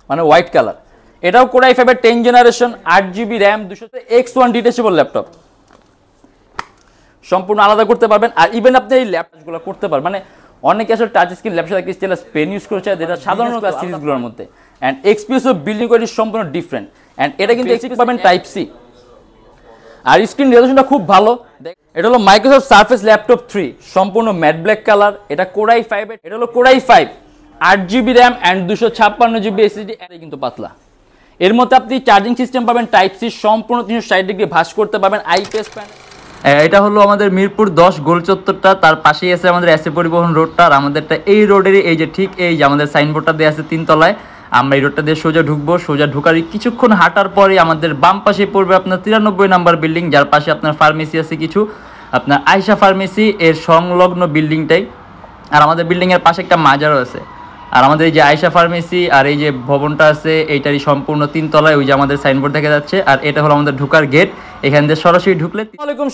মানে white colour. এটাও core i5 এর 10 generation, 8GB RAM, 200 X1 detachable laptop, সম্পূর্ণ আলাদা করতে পারবেন। আর ইভেন আপনি এই ল্যাপটপগুলো করতে পারবেন, মানে অনেকে আসলে টাচ স্ক্রিন ল্যাপটপ থাকে স্টাইলাস পেন ইউজ করেছে, যেটা সাধারণ ক্লাস সিরিজগুলোর মধ্যে। And XPS of building quality সম্পূর্ণ ডিফারেন্ট। অ্যান্ড এটা কিন্তু এক্সপিএস পাবেন টাইপ সি, আর স্ক্রিন রেজোলিউশনটা খুব ভালো। এটা হলো মাইক্রোসফট সারফেস ল্যাপটপ 3, সম্পূর্ণ ম্যাট ব্ল্যাক কালার। এটা কোর i5, এটা হলো core i5, 8GB RAM and 256GB SSD, এটা কিন্তু পাতলা। এর মধ্যে আপনি চার্জিং সিস্টেম পাবেন টাইপ সি, সম্পূর্ণ 360 ডিগ্রি ভাঁজ করতে পারবেন, আইপিএস প্যানেল। এটা হলো আমাদের মিরপুর 10 গোল চত্বরটা, তার পাশেই আছে আমাদের এসএ পরিবহন রোডটা। আর আমাদেরটা এই রোডেরই এই যে ঠিক এই যে আমাদের সাইনবোর্ডটা দেওয়া আছে 3 তলায়। আমরা এই রোডটা দিয়ে সোজা ঢুকবো, সোজা ঢুকার কিছুক্ষণ হাঁটার পরে আমাদের বাম পাশে পড়বে আপনার 93 নাম্বার বিল্ডিং, যার পাশে আপনার ফার্মেসি আছে কিছু, আপনার আয়শা ফার্মেসি এর সংলগ্ন বিল্ডিংটাই। আর আমাদের বিল্ডিংয়ের পাশে একটা মাজারও আছে। আর আমাদের এই যে আয়শা ফার্মেসি আর এই যে ভবনটা আছে এইটারই সম্পূর্ণ 3 তলায়, ওই যে আমাদের সাইনবোর্ড দেখা যাচ্ছে। আর এটা হলো আমাদের ঢুকার গেট, এখান দিয়ে সরাসরি ঢুকলে। আসসালামু আলাইকুম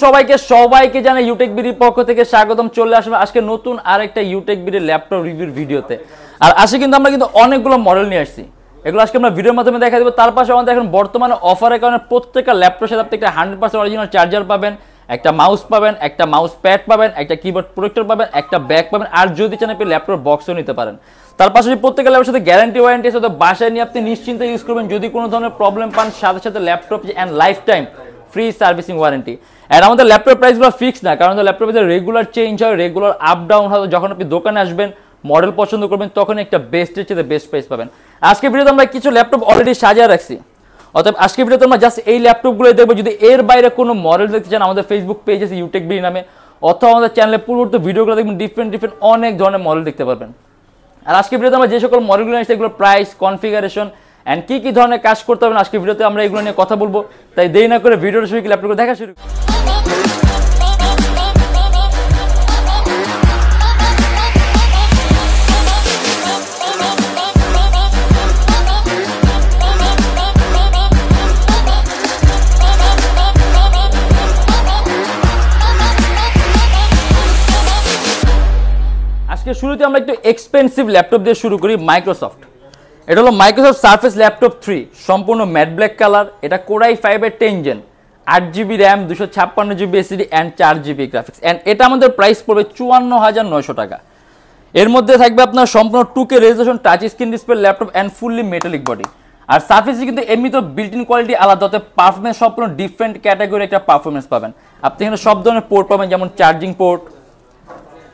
সবাইকে জানাই ইউটেকবিডির পক্ষ থেকে স্বাগতম। চলে আসবে আজকে নতুন আরেকটা ইউটেকবিডির ল্যাপটপ রিভিউর ভিডিওতে। আর আজকে কিন্তু আমরা অনেকগুলো মডেল নিয়ে আসছি, এগুলো আজকে আমরা ভিডিওর মাধ্যমে দেখা দেবো। তার পাশে আমাদের এখন বর্তমানে অফারের কারণে প্রত্যেকটা ল্যাপটপের সাথে আপনি একটা 100% অরিজিনাল চার্জার পাবেন, একটা মাউস পাবেন, একটা মাউস প্যাড পাবেন, একটা কিবোর্ড প্রোটেক্টর পাবেন, একটা ব্যাগ পাবেন। আর যদি চান আপনি ল্যাপটপ বক্সও নিতে পারেন। তার পাশাপাশি প্রত্যেকটা ল্যাপটপের সাথে গ্যারান্টি ওয়ারেন্টি আছে, তো বাসায় নিয়ে আপনি নিশ্চিন্তে ইউজ করবেন। যদি কোনো ধরনের প্রবলেম পান, সাথে সাথে laptop and life time free servicing warranty. আর আমাদের ল্যাপটপ প্রাইসগুলো ফিক্স না, কারণ ল্যাপটপের রেগুলার চেঞ্জ হয়, রেগুলার আপ ডাউন হয়। যখন আপনি দোকানে আসবেন, মডেল পছন্দ করবেন, তখন একটা বেস্টের চেয়ে বেস্ট প্রাইস পাবেন। আজকে ভিডিওতে আমরা কিছু ল্যাপটপ অলরেডি সাজিয়ে রাখছি, অতএব আজকে ভিডিওতে আমরা জাস্ট এই ল্যাপটপগুলোই দেখবো। যদি এর বাইরে কোনো মডেল দেখতে চান, আমাদের ফেসবুক পেজ আছে ইউটেকবিডি নামে, অথবা আমাদের চ্যানেলে পূর্ববর্তী ভিডিওগুলো দেখবেন, ডিফারেন্ট অনেক ধরনের মডেল দেখতে পারবেন। আর আজকে ভিডিওতে আমরা যে সকল মডেলগুলো নিয়েছি এগুলো প্রাইস, কনফিগারেশন অ্যান্ড কি ধরনের কাজ করতে হবে আজকে ভিডিওতে আমরা এগুলো নিয়ে কথা বলবো। তাই দেরি না করে ভিডিওটা শুরু করে ল্যাপটপগুলো দেখা শুরু। আজকে শুরুতে আমরা একটু এক্সপেন্সিভ ল্যাপটপ দিয়ে শুরু করি। মাইক্রোসফট, এটা হলো মাইক্রোসফট সারফেস ল্যাপটপ 3, সম্পূর্ণ ম্যাট ব্ল্যাক কালার। এটা কোর i5 এর 10 gen, 8GB RAM, 256GB SSD and 4GB graphics. And এটা আমাদের প্রাইস পড়বে 54,900 টাকা। এর মধ্যে থাকবে আপনার সম্পূর্ণ 2K resolution touch screen display laptop and fully metallic body. আর সারফেসে কিন্তু এমনি তো বিল্ট ইন কোয়ালিটি আলাদা, হতে পারফরমেন্স সম্পূর্ণ ডিফারেন্ট ক্যাটাগরি একটা পারফরমেন্স পাবেন। আপনি এখানে সব ধরনের পোর্ট পাবেন, যেমন চার্জিং পোর্ট,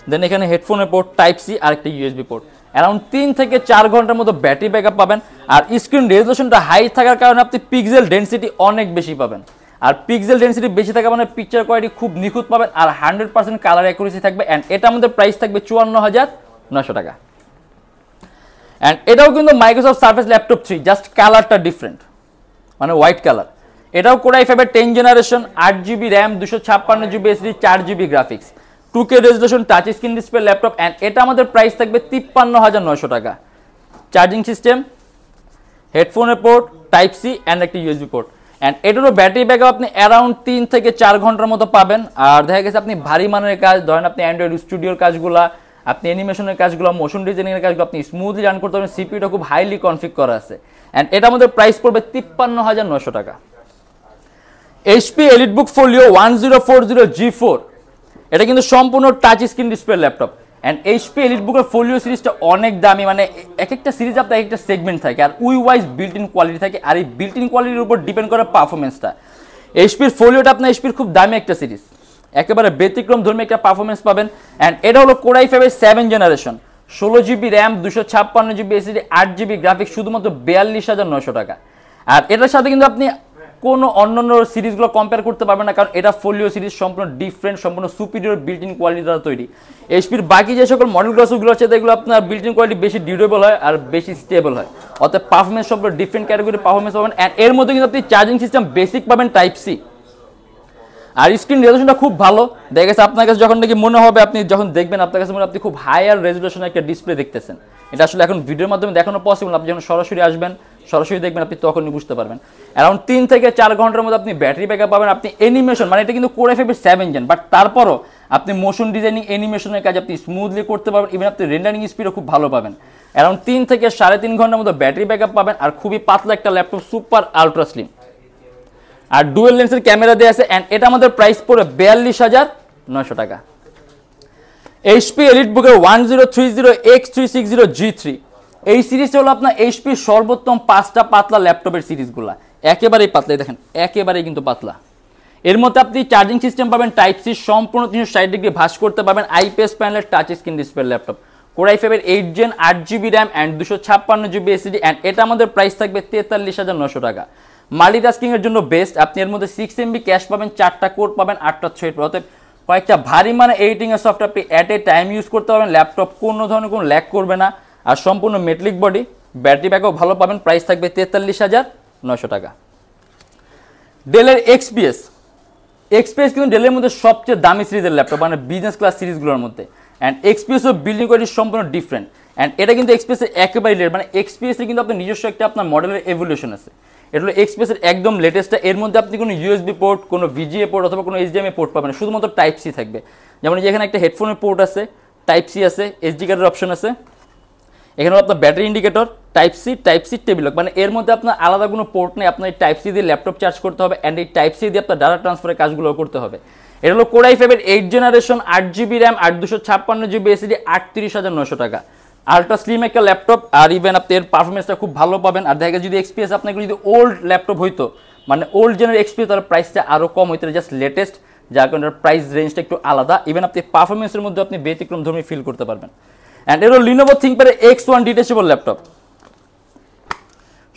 দেন এখানে হেডফোনের পোর্ট টাইপ সি আর একটা ইউএসবি পোর্ট। অ্যারাউন্ড 3 থেকে 4 ঘন্টার মতো ব্যাটারি ব্যাকআপ পাবেন। আর স্ক্রিন রেজোলিউশনটা হাই থাকার কারণে আপনি পিক্সেল ডেনসিটি অনেক বেশি পাবেন। আর পিক্সেল ডেনসিটি বেশি থাকা মানে পিকচার কোয়ালিটি খুব নিখুঁত পাবেন, আর 100% কালার অ্যাকুরেসি থাকবে। অ্যান্ড এটা আমাদের প্রাইস থাকবে 54,900 টাকা। অ্যান্ড এটাও কিন্তু মাইক্রোসফট সারফেস ল্যাপটপ 3, জাস্ট কালারটা ডিফারেন্ট, মানে হোয়াইট কালার। এটাও কোর i5 এর 10 generation, 8GB RAM, 256GB SSD, 4GB graphics, 2K resolution touch screen display laptop. And এটা আমাদের প্রাইস থাকবে 53,900 টাকা। চার্জিং সিস্টেম, হেডফোনের পোর্ট টাইপ সি অ্যান্ড একটা ইউএসবি পোর্ট। অ্যান্ড এটারও ব্যাটারি ব্যাকআপ আপনি অ্যারাউন্ড 3 থেকে 4 ঘন্টার মতো পাবেন। আর দেখা গেছে আপনি ভারী মানের কাজ, ধরেন আপনি অ্যান্ড্রয়েড স্টুডিওর কাজগুলো, আপনি অ্যানিমেশনের কাজগুলো, মোশন ডিজাইনিংয়ের কাজগুলো আপনি স্মুথলি রান করতে পারবেন। সিপিইউটা খুব হাইলি কনফিগ করা আছে। অ্যান্ড এটা আমাদের প্রাইস পড়বে 53,900 টাকা। HP এলিটবুক ফোলিও 1040 G4, এটা কিন্তু সম্পূর্ণ touch screen display laptop. And HP এলিটবুকের ফোলিও সিরিজটা অনেক দামি, মানে এক একটা সিরিজ আপনার একটা সেগমেন্ট থাকে, আর ওয়াইজ বিল্ট ইন কোয়ালিটি থাকে। আর এই বিল্ট ইন কোয়ালিটির উপর ডিপেন্ড করে পারফরমেন্সটা। HPর ফোলিওটা আপনার HPর খুব দামি একটা সিরিজ, একেবারে ব্যতিক্রম ধর্মী একটা পারফরমেন্স পাবেন। অ্যান্ড এটা হলো কোর i5 এর 7 generation, 16GB RAM, 256GB SSD, 8GB graphics, শুধুমাত্র 42,900 টাকা। আর এটার সাথে কিন্তু আপনি কোনো অন্যান্য সিরিজগুলো কম্পেয়ার করতে পারবেন না, কারণ এটা ফোলিও সিরিজ সম্পূর্ণ ডিফারেন্ট, সম্পূর্ণ সুপিরিয়র বিল্ট ইন কোয়ালিটি দ্বারা তৈরি। HPর বাকি যে সকল মডেলগুলো আছে এগুলো আপনার বিল্ট ইন কোয়ালিটি বেশি ডিউরেবল হয় আর বেশি স্টেবল হয়, অর্থাৎ পারফরমেন্স সম্পূর্ণ ডিফারেন্ট ক্যাটাগরির পারফরমেন্স পাবেন। অ্যান্ড এর মধ্যে কিন্তু আপনি চার্জিং সিস্টেম বেসিক পাবেন টাইপ সি। আর স্ক্রিন রেজোলিউশনটা খুব ভালো। দেখা গেছে আপনার কাছে যখন নাকি মনে হবে, আপনি যখন দেখবেন আপনার কাছে মনে হবে আপনি খুব হায়ার রেজোলিউশনের একটা ডিসপ্লে দেখতেছেন। এটা আসলে এখন ভিডিওর মাধ্যমে দেখানো পসিবল, আপনি যখন সরাসরি আসবেন, সরাসরি দেখবেন, আপনি তখনই বুঝতে পারবেন। অ্যারাউন্ড 3 থেকে 4 ঘন্টার মধ্যে আপনি ব্যাটারি ব্যাকআপ পাবেন। আপনি অ্যানিমেশন, মানে এটা কিন্তু কোর i5 এর 7 জেন, বাট তারপরও আপনি মোশন ডিজাইনিং অ্যানিমেশনের কাজ আপনি স্মুথলি করতে পারবেন, ইভেন আপনি রেন্ডারিং স্পিডও খুব ভালো পাবেন। অ্যারাউন্ড 3 থেকে 3.5 ঘন্টার মতো ব্যাটারি ব্যাকআপ পাবেন, আর খুবই পাতলা একটা ল্যাপটপ, সুপার আলট্রা স্লিম, আর ডুয়েল লেন্সের ক্যামেরা দেওয়া আছে। অ্যান্ড এটা আমাদের প্রাইস পড়ে 42,900 টাকা। HP এলিটবুকের 1030X360 G3, এই সিরিজটা হলো আপনার HP সর্বোত্তম 5টা পাতলা ল্যাপটপের সিরিজগুলো, একেবারেই পাতলা, দেখেন একেবারেই কিন্তু পাতলা। এর মধ্যে আপনি চার্জিং সিস্টেম পাবেন টাইপ সি, সম্পূর্ণ 360 ডিগ্রি ভাঁজ করতে পারবেন, আইপিএস প্যানেলের touch screen display laptop, Core i5 8 Gen 8GB RAM and 256GB SSD। And এটা আমাদের প্রাইস থাকবে 43,900 টাকা। মাল্টিটাস্কিং এর জন্য বেস্ট, আপনি এর মধ্যে 6MB ক্যাশ পাবেন, 4টা কোর পাবেন, 8টা থ্রেড, অর্থাৎ কয়েকটা ভারী মানে এডিটিং এর সফটওয়্যার আপনি অ্যাট এ টাইম ইউজ করতে পারবেন, ল্যাপটপ কোনো ধরনের কোনো ল্যাগ করবে না, আর সম্পূর্ণ মেটালিক বডি, ব্যাটারি ব্যাকআপ ভালো পাবেন, প্রাইস থাকবে 43,900 টাকা। ডেলের XPS কিন্তু ডেলের মধ্যে সবচেয়ে দামি সিরিজের ল্যাপটপ, মানে বিজনেস ক্লাস সিরিজগুলোর মধ্যে। অ্যান্ড XPS বিল্ডিং কোয়ালিটি সম্পূর্ণ ডিফারেন্ট, অ্যান্ড এটা কিন্তু XPS এর একেবারে লেট, মানে XPS এর কিন্তু আপনার নিজস্ব একটা আপনার মডেলের এভলিউশন আছে, এটা হলো XPS এর একদম লেটেস্টটা। এর মধ্যে আপনি কোনো USB পোর্ট, কোনো VGA পোর্ট অথবা কোনো HDMI পোর্ট পাবেন না, শুধুমাত্র টাইপ সি থাকবে। যেমন যেখানে একটা হেডফোনের পোর্ট আছে, টাইপ সি আছে, SD কার্ডের অপশন আছে, এখানে আপনার battery indicator, type C table lock, মানে এর মধ্যে আপনার আলাদা কোনো পোর্ট নেই, আপনার এই টাইপ সি দিয়ে ল্যাপটপ চার্জ করতে হবে, অ্যান্ড এই টাইপ সি দিয়ে আপনার ডাটা ট্রান্সফারের কাজগুলো করতে হবে। এটা হলো Core i5 8 generation, 8GB RAM আর 256GB SSD, 38,900 টাকা। আলট্রা স্লিম একটা ল্যাপটপ, আর ইভেন আপনি এর পারফরমেন্সটা খুব ভালো পাবেন। আর দেখা যদি XPS আপনাকে যদি ওল্ড ল্যাপটপ হইতো, মানে ওল্ড জেনারেল XPS, তার প্রাইসটা আরও কম হইতো, জাস্ট লেটেস্ট, যার কারণে প্রাইস রেঞ্জটা একটু আলাদা, ইভেন আপনি পারফরমেন্সের মধ্যে আপনি ব্যতিক্রম ধর্মী ফিল করতে পারবেন। অ্যান্ড এর Lenovo ThinkPad X1 detachable laptop,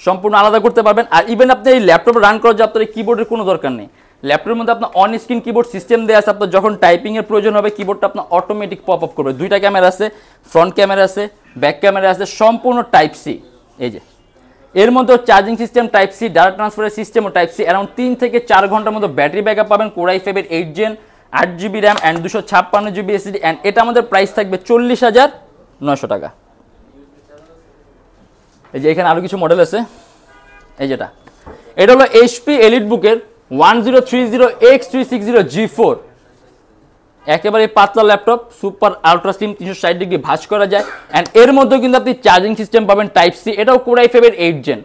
সম্পূর্ণ আলাদা করতে পারবেন। আর ইভেন আপনি এই ল্যাপটপ রান করার জন্য আপনার কিবোর্ডের কোনো দরকার নেই, ল্যাপটপের মধ্যে আপনার অন স্ক্রিন কিবোর্ড সিস্টেম দেওয়া আছে, আপনার যখন টাইপিং এর প্রয়োজন হবে কিবোর্ডটা আপনার অটোমেটিক পপ আপ করবে। 2টা ক্যামেরা আছে, ফ্রন্ট ক্যামেরা আছে, ব্যাক ক্যামেরা আছে, সম্পূর্ণ টাইপ সি। এই যে এর মধ্যে charging system type C, data ট্রান্সফারের সিস্টেমও টাইপ সি, অ্যারাউন্ড 3 থেকে 4 ঘন্টার মতো ব্যাটারি ব্যাকআপ পাবেন, Core i5 8 Gen 8GB RAM and 256GB SSD। And এটা আমাদের প্রাইস থাকবে 40,900 টাকা। এই যে এখানে আরো কিছু মডেল আছে, এই যেটা, এটা হলো HP এলিটবুকের 1030X360 G4, একেবারে পাতলা laptop, super ultra slim, 360 degree ভাঁজ করা যায়। অ্যান্ড এর মধ্যে কিন্তু আপনি চার্জিং সিস্টেম পাবেন টাইপ সি, এটাও Core i5 8 Gen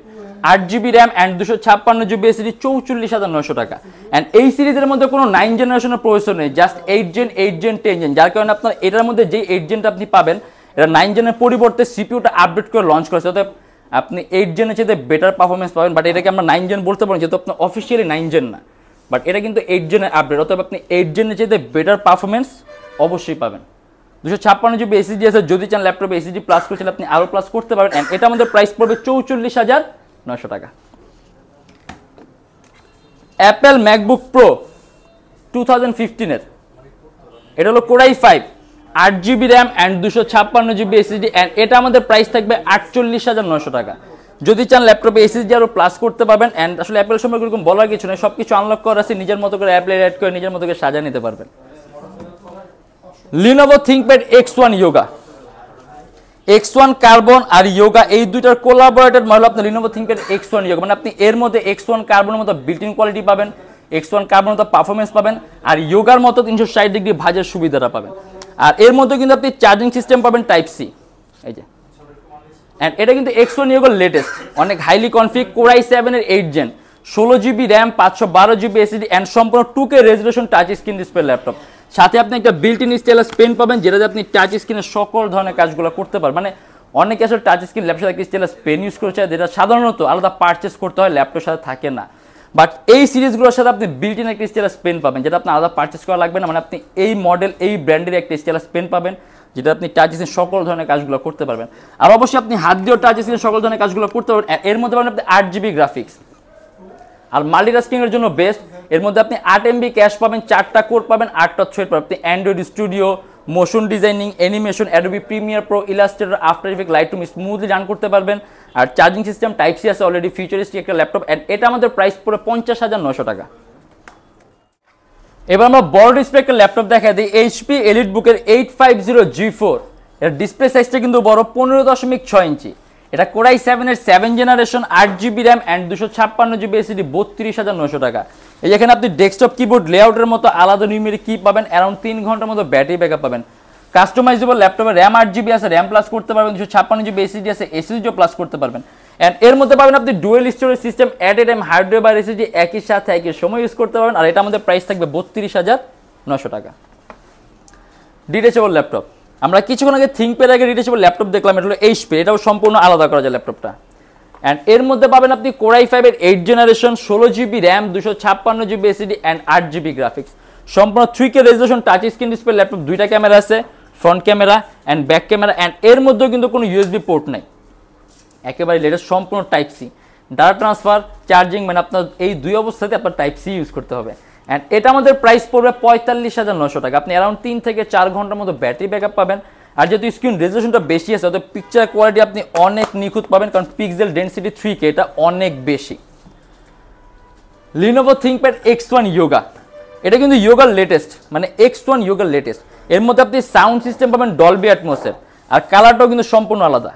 8GB RAM and 256GB SSD, 44,900 টাকা। অ্যান্ড এই সিরিজের মধ্যে কোনো 9 জেনারেশনের প্রসেসর নেই, জাস্ট 8 Gen 10 Gen, যার কারণে আপনার এটার মধ্যে যে 8 Genটা আপনি পাবেন, এটা 9 জেনের পরিবর্তে সিপিইউটা আপডেট করে লঞ্চ করেছে, অর্থাৎ আপনি 8 জেনের চেয়ে বেটার পারফরমেন্স পাবেন। বাট এটাকে আমরা 9 জেন বলতে পারেন, যেহেতু আপনার অফিসিয়ালি 9 জেন না, বাট এটা কিন্তু 8 জেনের আপডেট, অর্থাৎ আপনি 8 জেনের চেয়ে বেটার পারফরমেন্স অবশ্যই পাবেন। 256GB SSD আছে, যদি চান ল্যাপটপে SSD প্লাস করছেন আপনি আরও প্লাস করতে পারবেন। অ্যান্ড এটা আমাদের প্রাইস পড়বে 44,900 টাকা। অ্যাপেল ম্যাকবুক প্রো 2015 এটা হলো Core i5 8GB RAM and 256GB SSD, and এটা আমাদের প্রাইস থাকবে 48,900 টাকা। যদি চান ল্যাপটপে SSD আরও প্লাস করতে পারবেন। অ্যান্ড আসলে অ্যাপেল সম্পর্কে এরকম বলার কিছু নেই, সব কিছু আনলক করা আছে, নিজের মতো করে অ্যাপ্লাই অ্যাড করে নিজের মতো করে সাজিয়ে নিতে পারবেন। Lenovo ThinkPad X1 Yoga, X1 carbon আর Yoga এই দুইটার কোলাবোরেটেড মডেল আপনার Lenovo ThinkPad X1 Yoga, মানে আপনি এর মধ্যে X1 কার্বনের মতো বিল্ট ইন কোয়ালিটি পাবেন, X1 কার্বনের মতো পারফরমেন্স পাবেন, আর Yogaর মতো 360 ডিগ্রি ভাঁজের সুবিধাটা পাবেন। আর এর মধ্যে কিন্তু আপনি চার্জিং সিস্টেম পাবেন টাইপ সি, এই যে। অ্যান্ড এটা কিন্তু X1 Yoga লেটেস্ট, অনেক হাইলি কনফিগ, Core i7 এর 8 Gen 16GB RAM 512GB SSD, and সম্পূর্ণ 2K resolution touch screen display laptop. সাথে আপনি একটা বিল্ট ইন স্টাইলাস পেন পাবেন, যেটাতে আপনি টাচ স্ক্রিনের সকল ধরনের কাজগুলো করতে পারবেন। মানে অনেকে আসলে টাচ স্ক্রিন ল্যাপটপের সাথে স্টাইলাস পেন ইউজ করছে, যেটা সাধারণত আলাদা পারচেস করতে হয়, ল্যাপটপের সাথে থাকে না। বাট এই সিরিজগুলোর সাথে আপনি বিল্ট ইন একটা স্টাইলাস পেন পাবেন, যেটা আপনার আলাদা পারচেস করা লাগবে না। মানে আপনি এই মডেল, এই ব্র্যান্ডের একটা স্টাইলাস পেন পাবেন, যেটা আপনি টাচ স্ক্রিন সকল ধরনের কাজগুলো করতে পারবেন। আর অবশ্যই আপনি হাত দিয়েও টাচ স্ক্রিন সকল ধরনের কাজগুলো করতে পারবেন। এর মধ্যে পাবেন আপনি 8GB গ্রাফিক্স, আর মাল্টিটাস্কিং এর জন্য বেস্ট। এর মধ্যে আপনি 8MB ক্যাশ পাবেন, 4টা কোর পাবেন, 8টা থ্রেড পাবেন। আপনি Android studio, motion designing, animation, Adobe Premiere Pro, Illustrator, after effect, Lightroom smoothly run করতে পারবেন। আর চার্জিং সিস্টেম টাইপ সি আছে, অলরেডি ফিউচারিস্টিক একটা ল্যাপটপ। অ্যান্ড এটা আমাদের প্রাইস পড়ে 50,900 টাকা। এবার আমরা বড় ডিসপ্লে একটা ল্যাপটপ দেখাই দিই, HP এলিটবুকের 850 G4। এর ডিসপ্লে সাইজটা কিন্তু বড়, 15.6 ইঞ্চি। এটা Core i7 এর 7 generation 8GB RAM and 256GB SSD 32,900 টাকা। এই যেখানে আপনি ডেস্কটপ কিবোর্ড লেআউটের মতো আলাদা নিউমেরিক কি পাবেন, অ্যারাউন্ড 3 ঘন্টার মতো ব্যাটারি ব্যাকআপ পাবেন। কাস্টমাইজেবল ল্যাপটপে RAM 8GB আছে, RAM প্লাস করতে পারবেন, 256GB SSD আছে, SSD প্লাস করতে পারবেন। এন্ড এর মধ্যে পাবেন আপনি dual storage system at a time hard drive আর SSD একই সাথে একই সময় ইউজ করতে পারবেন। আর এটা আমাদের প্রাইস থাকবে 32,900 টাকা। ডিটেচেবল ল্যাপটপ, আমরা কিছুক্ষণ আগে থিংকপ্যাড আগে ডিটেচেবল ল্যাপটপ দেখলাম, এটা হলো HP, এটাও সম্পূর্ণ আলাদা করা যায় ল্যাপটপটা। এন্ড এর মধ্যে পাবেন আপনি Core i5 এর 8 generation 16GB RAM 256GB SSD and 8GB graphics, সম্পূর্ণ 3K resolution touch screen display laptop, দুইটা ক্যামেরা আছে, front camera and back camera. And এর মধ্যেও কিন্তু কোনো USB পোর্ট নাই, একেবারে লেটেস্ট সম্পূর্ণ type C, data transfer, charging, মানে আপনার এই দুই অবস্থাতে আপনার টাইপ সি ইউজ করতে হবে। এন্ড এটা আমাদের প্রাইস পড়বে 45,900 টাকা। আপনি অ্যারাউন্ড 3 থেকে 4 ঘন্টার মতো ব্যাটারি ব্যাকআপ পাবেন। আর যেহেতু স্ক্রিন রেজোলিউশনটা বেশি আছে, অর্থাৎ পিকচার কোয়ালিটি আপনি অনেক নিখুঁত পাবেন, কারণ পিক্সেল ডেনসিটি 3K এটা অনেক বেশি। Lenovo ThinkPad X1 Yoga, এটা কিন্তু ইয়োগার লেটেস্ট, মানে X1 ইয়োগার লেটেস্ট। এর মধ্যে আপনি সাউন্ড সিস্টেম পাবেন ডলবি অ্যাটমসের, আর কালারটাও কিন্তু সম্পূর্ণ আলাদা,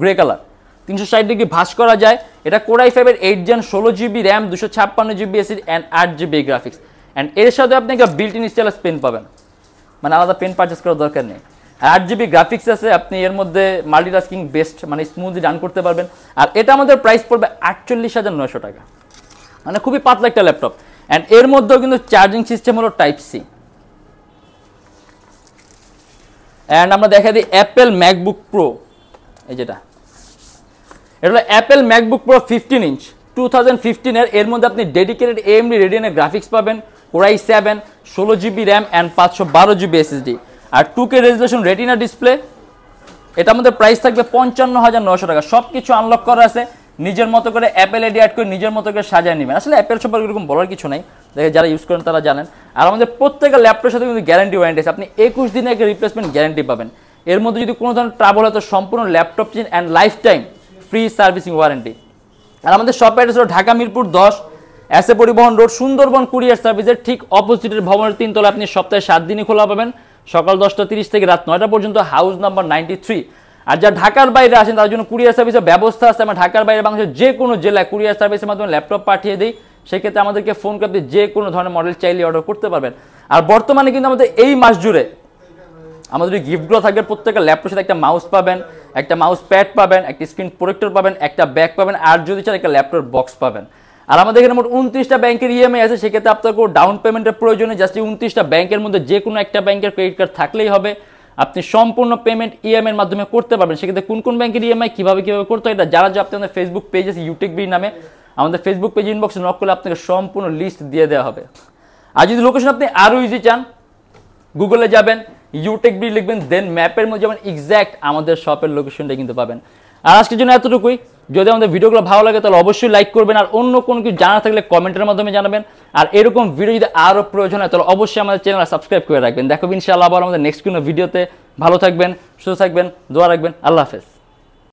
গ্রে কালার, 360 ডিগ্রি ভাঁজ করা যায়। এটা Core i5 এর 8 gen 16GB RAM 256GB SSD and 8GB graphics. And এর সাথে আপনি একটা বিল্ট ইন স্টাইলাস পেন পাবেন, মানে আলাদা পেন পারচেস করার দরকার নেই। 8GB গ্রাফিক্স আছে, আপনি এর মধ্যে মাল্টিটাস্কিং বেস্ট, মানে স্মুথলি রান করতে পারবেন। আর এটা আমাদের প্রাইস পড়বে 48,900 টাকা, মানে খুবই পাতলা একটা ল্যাপটপ। এন্ড এর মধ্যেও কিন্তু চার্জিং সিস্টেম হলো টাইপ সি। এন্ড আমরা দেখা দিই অ্যাপেল ম্যাকবুক প্রো, এই যেটা, এটা হলো অ্যাপেল ম্যাকবুক প্রো 15 ইঞ্চ 2015 এর মধ্যে আপনি ডেডিকেটেড AMD রেডিয়ানের গ্রাফিক্স পাবেন, Core i7 16GB RAM and 512GB SSD আর 2K রেজোলিউশন রেটিনা ডিসপ্লে। এটা আমাদের প্রাইস থাকবে 55,900 টাকা। সব কিছু আনলক করা আছে, নিজের মতো করে অ্যাপেল এডি অ্যাড করে নিজের মতো করে সাজিয়ে নেবেন। আসলে অ্যাপেল সম্পর্কে এরকম বলার কিছু নাই, দেখে যারা ইউজ করেন তারা জানেন। আর আমাদের প্রত্যেকটা ল্যাপটপের সাথে কিন্তু গ্যারান্টি ওয়ারেন্টি আছে, আপনি 21 দিনের একটা রিপ্লেসমেন্ট গ্যারান্টি পাবেন। এর মধ্যে যদি কোনো ধরনের ট্রাবল হয় তো সম্পূর্ণ laptop change and life time free servicing warranty. আর আমাদের শপ অ্যাড্রেস হলো Dhaka Mirpur 10 SA Paribahan road, Sundarban courier সার্ভিসের ঠিক অপোজিটের ভবনের 3 তলা। আপনি সপ্তাহে 7 দিনই খোলা পাবেন, সকাল 10:30 থেকে রাত 9টা পর্যন্ত, হাউস নাম্বার 93। আর যারা ঢাকার বাইরে আসেন তার জন্য কুরিয়ার সার্ভিসের ব্যবস্থা আছে। আমরা ঢাকার বাইরে বাংলাদেশের যে কোনো জেলায় কুরিয়ার সার্ভিসের মাধ্যমে ল্যাপটপ পাঠিয়ে দিই, সেক্ষেত্রে আমাদেরকে ফোন করে আপনি যে কোনো ধরনের মডেল চাইলে অর্ডার করতে পারবেন। আর বর্তমানে কিন্তু আমাদের এই মাস জুড়ে আমাদের এই গিফটগুলো থাকবে, প্রত্যেকটা ল্যাপটপের সাথে একটা মাউস পাবেন, একটা মাউস প্যাড পাবেন, একটা স্ক্রিন প্রোটেক্টর পাবেন, একটা ব্যাগ পাবেন, আর যদি চান একটা ল্যাপটপ বক্স পাবেন। আর আমাদের এখানে মোট 29টা ব্যাংকের ইএমআই আছে, সেক্ষেত্রে আপনার কোনো ডাউন পেমেন্টের প্রয়োজনে জাস্ট 29টা ব্যাংকের মধ্যে যে কোনো একটা ব্যাংকের ক্রেডিট কার্ড থাকলেই হবে, আপনি সম্পূর্ণ পেমেন্ট ইএমআই এর মাধ্যমে করতে পারবেন। সেক্ষেত্রে কোন কোন ব্যাংকের ইএমআই কিভাবে করতে হয় এটা যারা যে আপনাদের ফেসবুক পেজ আছে Youtechbd নামে, আমাদের ফেসবুক পেজ ইনবক্সে নক করলে আপনাকে সম্পূর্ণ লিস্ট দিয়ে দেওয়া হবে। আর যদি লোকেশন আপনি আরও ইজি চান, গুগলে যাবেন, Youtechbd লিখবেন, দেন ম্যাপের মধ্যে যাবেন, এক্স্যাক্ট আমাদের শপের লোকেশনটা কিন্তু পাবেন। আর আজকের জন্য এতটুকুই। যদি আমাদের ভিডিওগুলো ভালো লাগে তাহলে অবশ্যই লাইক করবেন, আর অন্য কোনো কিছু জানা থাকলে কমেন্টের মাধ্যমে জানাবেন। আর এরকম ভিডিও যদি আরও প্রয়োজন হয় তাহলে অবশ্যই আমাদের চ্যানেল সাবস্ক্রাইব করে রাখবেন। দেখো ইনশাআল্লাহ আবার আমাদের নেক্সট কোনো ভিডিওতে। ভালো থাকবেন, সুস্থ থাকবেন, দোয়া রাখবেন। আল্লাহ হাফেজ।